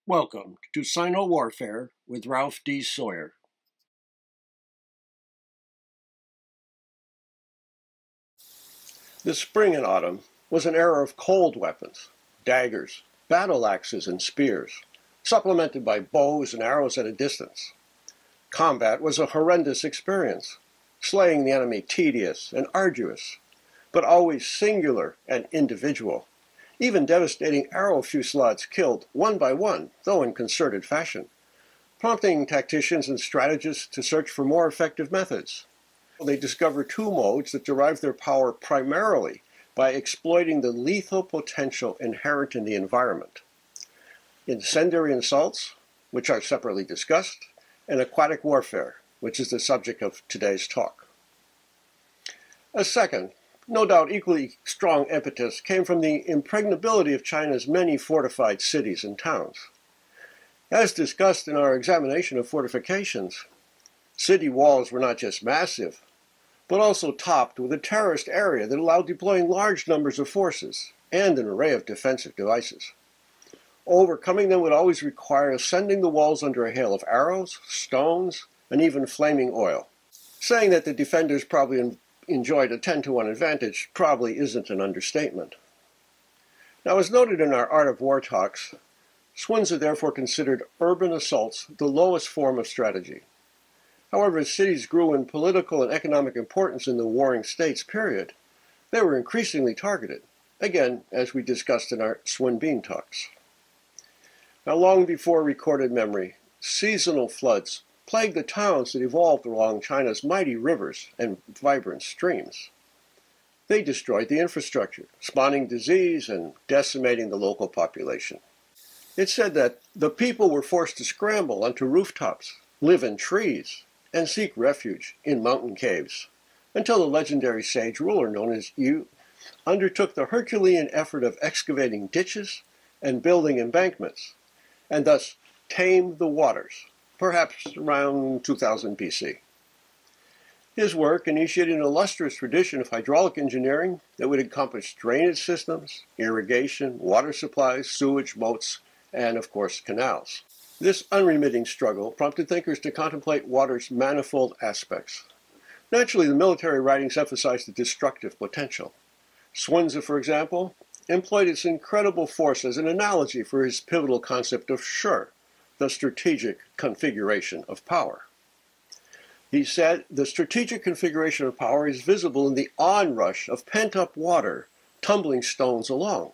Welcome to Sino-Warfare with Ralph D. Sawyer. The spring and autumn was an era of cold weapons, daggers, battle axes, and spears, supplemented by bows and arrows at a distance. Combat was a horrendous experience, slaying the enemy tedious and arduous, but always singular and individual. Even devastating arrow fusillades killed one by one, though in concerted fashion, prompting tacticians and strategists to search for more effective methods. They discovered two modes that derive their power primarily by exploiting the lethal potential inherent in the environment: incendiary assaults, which are separately discussed, and aquatic warfare, which is the subject of today's talk. A second, no doubt equally strong impetus came from the impregnability of China's many fortified cities and towns. As discussed in our examination of fortifications, city walls were not just massive, but also topped with a terraced area that allowed deploying large numbers of forces and an array of defensive devices. Overcoming them would always require ascending the walls under a hail of arrows, stones, and even flaming oil. Saying that the defenders probably enjoyed a 10-to-1 advantage probably isn't an understatement. Now, as noted in our Art of War talks, Swinza therefore considered urban assaults the lowest form of strategy. However, as cities grew in political and economic importance in the warring states period, they were increasingly targeted, again, as we discussed in our Swin Bean talks. Now, long before recorded memory, seasonal floods plagued the towns that evolved along China's mighty rivers and vibrant streams. They destroyed the infrastructure, spawning disease and decimating the local population. It's said that the people were forced to scramble onto rooftops, live in trees, and seek refuge in mountain caves, until the legendary sage ruler known as Yu undertook the Herculean effort of excavating ditches and building embankments, and thus tamed the waters, perhaps around 2000 BC. His work initiated an illustrious tradition of hydraulic engineering that would encompass drainage systems, irrigation, water supplies, sewage, moats, and, of course, canals. This unremitting struggle prompted thinkers to contemplate water's manifold aspects. Naturally, the military writings emphasized the destructive potential. Swinza, for example, employed its incredible force as an analogy for his pivotal concept of Shur, the strategic configuration of power. He said, the strategic configuration of power is visible in the onrush of pent-up water tumbling stones along.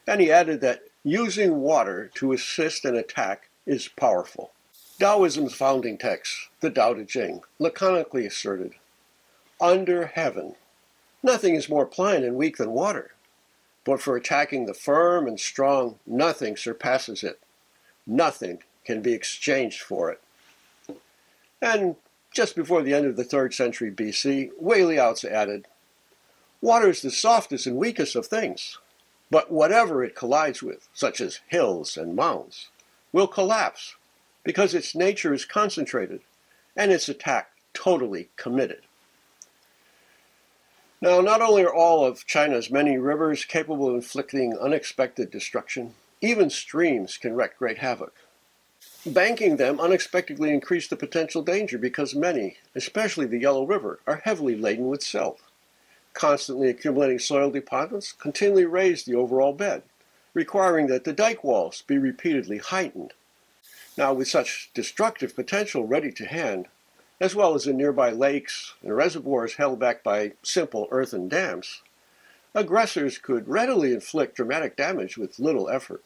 And he added that using water to assist an attack is powerful. Taoism's founding text, the Tao Te Ching, laconically asserted, under heaven, nothing is more pliant and weak than water, but for attacking the firm and strong, nothing surpasses it. Nothing can be exchanged for it. And just before the end of the 3rd century BC, Wei Liaozi added, water is the softest and weakest of things, but whatever it collides with, such as hills and mounds, will collapse because its nature is concentrated and its attack totally committed. Now, not only are all of China's many rivers capable of inflicting unexpected destruction, even streams can wreak great havoc. Banking them unexpectedly increased the potential danger because many, especially the Yellow River, are heavily laden with silt. Constantly accumulating soil deposits continually raise the overall bed, requiring that the dike walls be repeatedly heightened. Now, with such destructive potential ready to hand, as well as in nearby lakes and reservoirs held back by simple earthen dams, aggressors could readily inflict dramatic damage with little effort.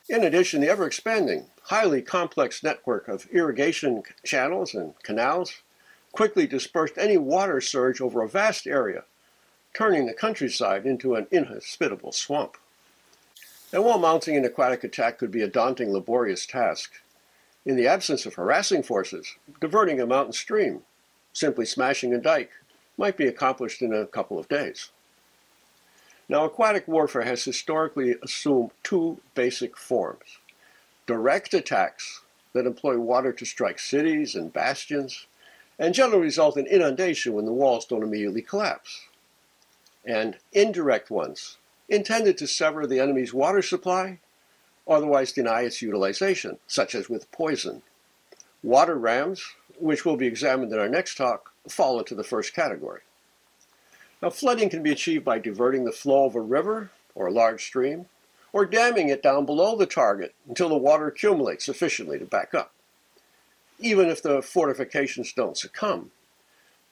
In addition, the ever-expanding, highly complex network of irrigation channels and canals quickly dispersed any water surge over a vast area, turning the countryside into an inhospitable swamp. And while mounting an aquatic attack could be a daunting, laborious task, in the absence of harassing forces, diverting a mountain stream, simply smashing a dike, might be accomplished in a couple of days. Now, aquatic warfare has historically assumed two basic forms: direct attacks that employ water to strike cities and bastions, and generally result in inundation when the walls don't immediately collapse, and indirect ones, intended to sever the enemy's water supply otherwise deny its utilization, such as with poison. Water rams, which will be examined in our next talk, fall into the first category. Now, flooding can be achieved by diverting the flow of a river or a large stream, or damming it down below the target until the water accumulates sufficiently to back up. Even if the fortifications don't succumb,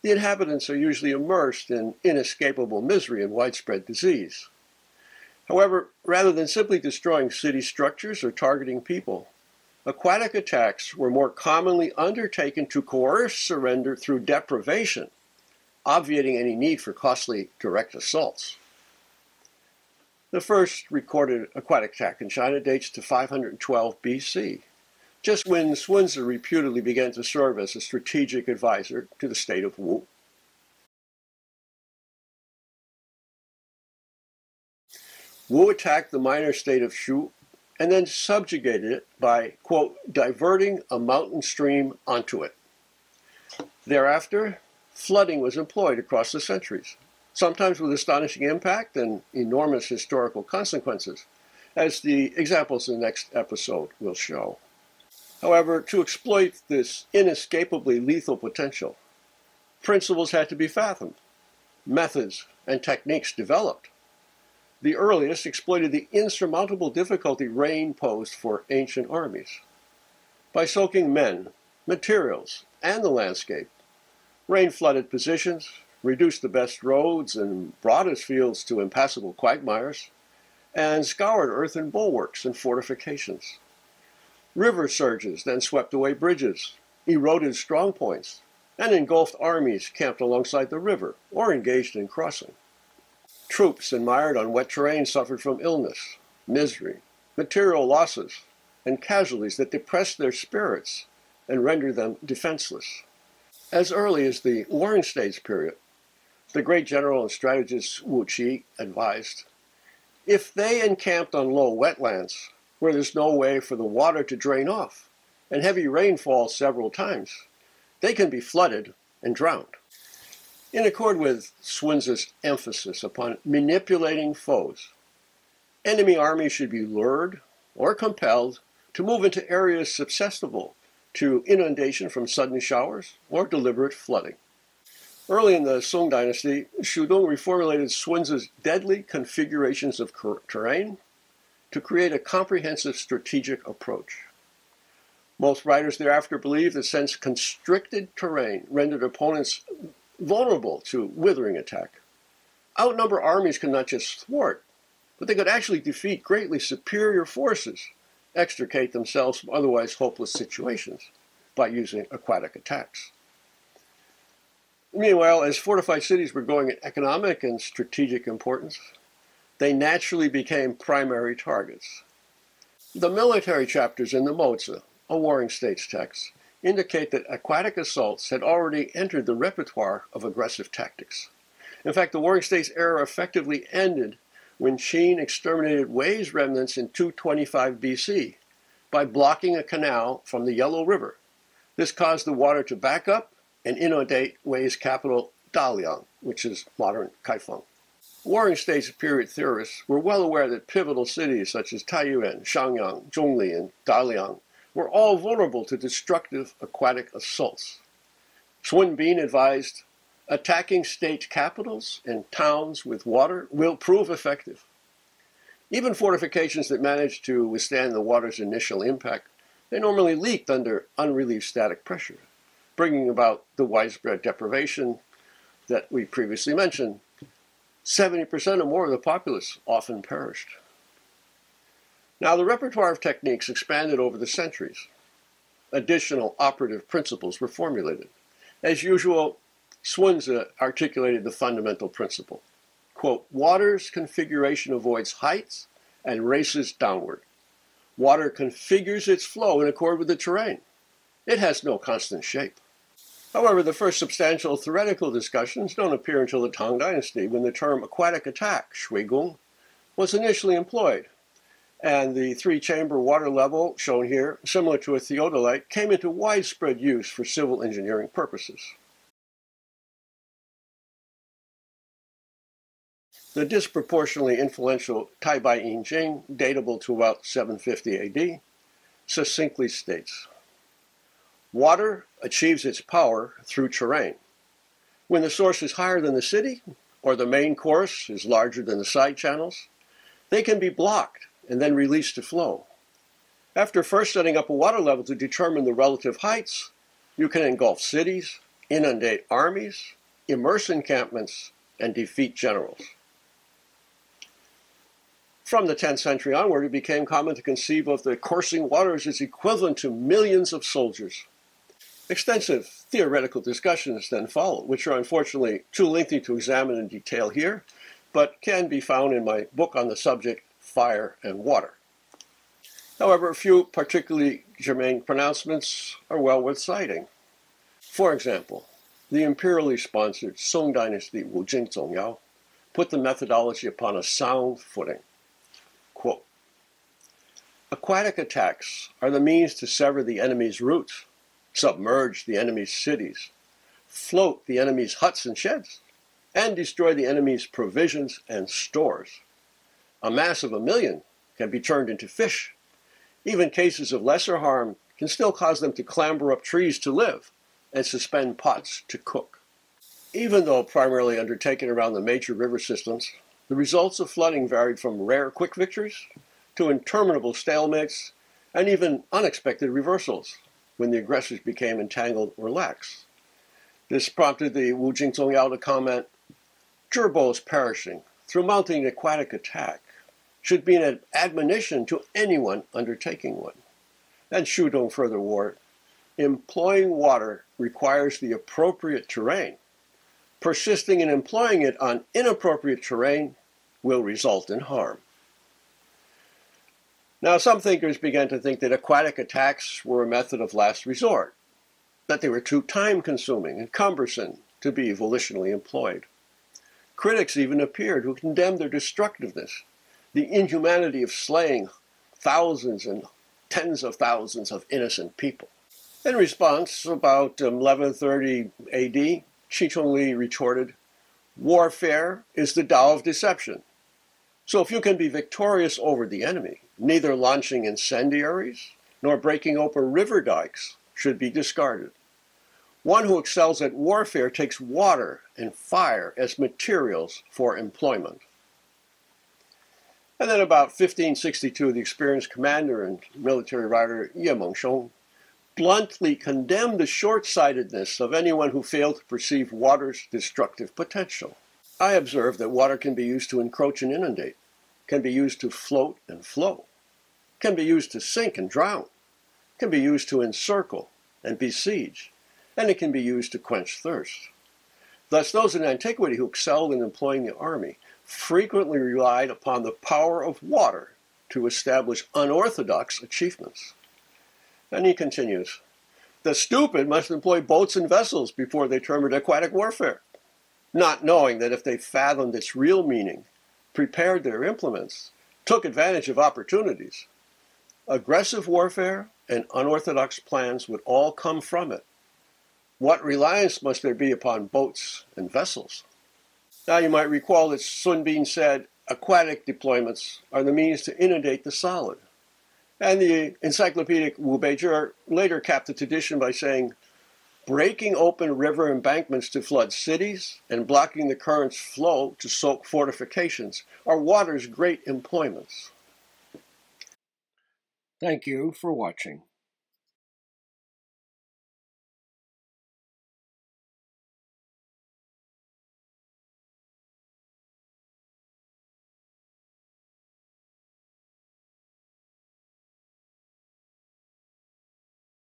the inhabitants are usually immersed in inescapable misery and widespread disease. However, rather than simply destroying city structures or targeting people, aquatic attacks were more commonly undertaken to coerce surrender through deprivation, obviating any need for costly direct assaults. The first recorded aquatic attack in China dates to 512 BC, just when Sun reputedly began to serve as a strategic advisor to the state of Wu. Wu attacked the minor state of Shu and then subjugated it by, quote, diverting a mountain stream onto it. Thereafter, flooding was employed across the centuries, sometimes with astonishing impact and enormous historical consequences, as the examples in the next episode will show. However, to exploit this inescapably lethal potential, principles had to be fathomed, methods and techniques developed. The earliest exploited the insurmountable difficulty rain posed for ancient armies. By soaking men, materials, and the landscape, rain flooded positions, reduced the best roads and broadest fields to impassable quagmires, and scoured earthen bulwarks and fortifications. River surges then swept away bridges, eroded strong points, and engulfed armies camped alongside the river or engaged in crossing. Troops enmired on wet terrain suffered from illness, misery, material losses, and casualties that depressed their spirits and rendered them defenseless. As early as the Warring States period, the great general and strategist Wu Qi advised, if they encamped on low wetlands, where there's no way for the water to drain off, and heavy rain falls several times, they can be flooded and drowned. In accord with Sun's emphasis upon manipulating foes, enemy armies should be lured or compelled to move into areas susceptible to inundation from sudden showers or deliberate flooding. Early in the Song dynasty, Shudong reformulated Sun's deadly configurations of terrain to create a comprehensive strategic approach. Most writers thereafter believed that since constricted terrain rendered opponents vulnerable to withering attack, outnumbered armies could not just thwart, but they could actually defeat greatly superior forces, extricate themselves from otherwise hopeless situations by using aquatic attacks. Meanwhile, as fortified cities were growing in economic and strategic importance, they naturally became primary targets. The military chapters in the Mozi, a Warring States text, indicate that aquatic assaults had already entered the repertoire of aggressive tactics. In fact, the Warring States era effectively ended when Qin exterminated Wei's remnants in 225 BC by blocking a canal from the Yellow River. This caused the water to back up and inundate Wei's capital, Daliang, which is modern Kaifeng. Warring States period theorists were well aware that pivotal cities such as Taiyuan, Xiangyang, Zhongli, and Daliang were all vulnerable to destructive aquatic assaults. Sun Bin advised, attacking state capitals and towns with water will prove effective. Even fortifications that managed to withstand the water's initial impact, they normally leaked under unrelieved static pressure, bringing about the widespread deprivation that we previously mentioned. 70% or more of the populace often perished. Now, the repertoire of techniques expanded over the centuries. Additional operative principles were formulated. As usual, Sun articulated the fundamental principle. Quote, water's configuration avoids heights and races downward. Water configures its flow in accord with the terrain. It has no constant shape. However, the first substantial theoretical discussions don't appear until the Tang Dynasty, when the term aquatic attack, shuigong, was initially employed. And the three-chamber water level, shown here, similar to a theodolite, came into widespread use for civil engineering purposes. The disproportionately influential Taibai Yinjing, datable to about 750 AD, succinctly states, "Water achieves its power through terrain. When the source is higher than the city, or the main course is larger than the side channels, they can be blocked and then released to flow. After first setting up a water level to determine the relative heights, you can engulf cities, inundate armies, immerse encampments, and defeat generals." From the 10th century onward, it became common to conceive of the coursing waters as equivalent to millions of soldiers. Extensive theoretical discussions then followed, which are unfortunately too lengthy to examine in detail here, but can be found in my book on the subject, Fire and Water. However, a few particularly germane pronouncements are well worth citing. For example, the imperially sponsored Song Dynasty Wu Jing Zongyao put the methodology upon a sound footing. Quote, "Aquatic attacks are the means to sever the enemy's roots, submerge the enemy's cities, float the enemy's huts and sheds, and destroy the enemy's provisions and stores. A mass of 1,000,000 can be turned into fish. Even cases of lesser harm can still cause them to clamber up trees to live and suspend pots to cook." Even though primarily undertaken around the major river systems, the results of flooding varied from rare quick victories to interminable stalemates and even unexpected reversals when the aggressors became entangled or lax. This prompted the Wu Jingzongyao to comment, "Gerbo's perishing through mounting an aquatic attack should be an admonition to anyone undertaking one." And Shudong further warned, "Employing water requires the appropriate terrain. Persisting in employing it on inappropriate terrain will result in harm." Now, some thinkers began to think that aquatic attacks were a method of last resort, that they were too time-consuming and cumbersome to be volitionally employed. Critics even appeared who condemned their destructiveness, the inhumanity of slaying thousands and tens of thousands of innocent people. In response, about 1130 AD, Shi Chongli retorted, "Warfare is the Tao of deception. So if you can be victorious over the enemy, neither launching incendiaries nor breaking open river dikes should be discarded. One who excels at warfare takes water and fire as materials for employment." And then about 1562, the experienced commander and military writer Ye Mengshong bluntly condemned the short-sightedness of anyone who failed to perceive water's destructive potential. "I observe that water can be used to encroach and inundate, can be used to float and flow, can be used to sink and drown, can be used to encircle and besiege, and it can be used to quench thirst." Thus, those in antiquity who excelled in employing the army frequently relied upon the power of water to establish unorthodox achievements. And he continues, "The stupid must employ boats and vessels before they term it aquatic warfare, not knowing that if they fathomed its real meaning, prepared their implements, took advantage of opportunities, aggressive warfare and unorthodox plans would all come from it. What reliance must there be upon boats and vessels?" Now you might recall that Sun Bin said, "Aquatic deployments are the means to inundate the solid." And the encyclopedic Wu Beizhi later capped the tradition by saying, "Breaking open river embankments to flood cities and blocking the current's flow to soak fortifications are water's great employments." Thank you for watching.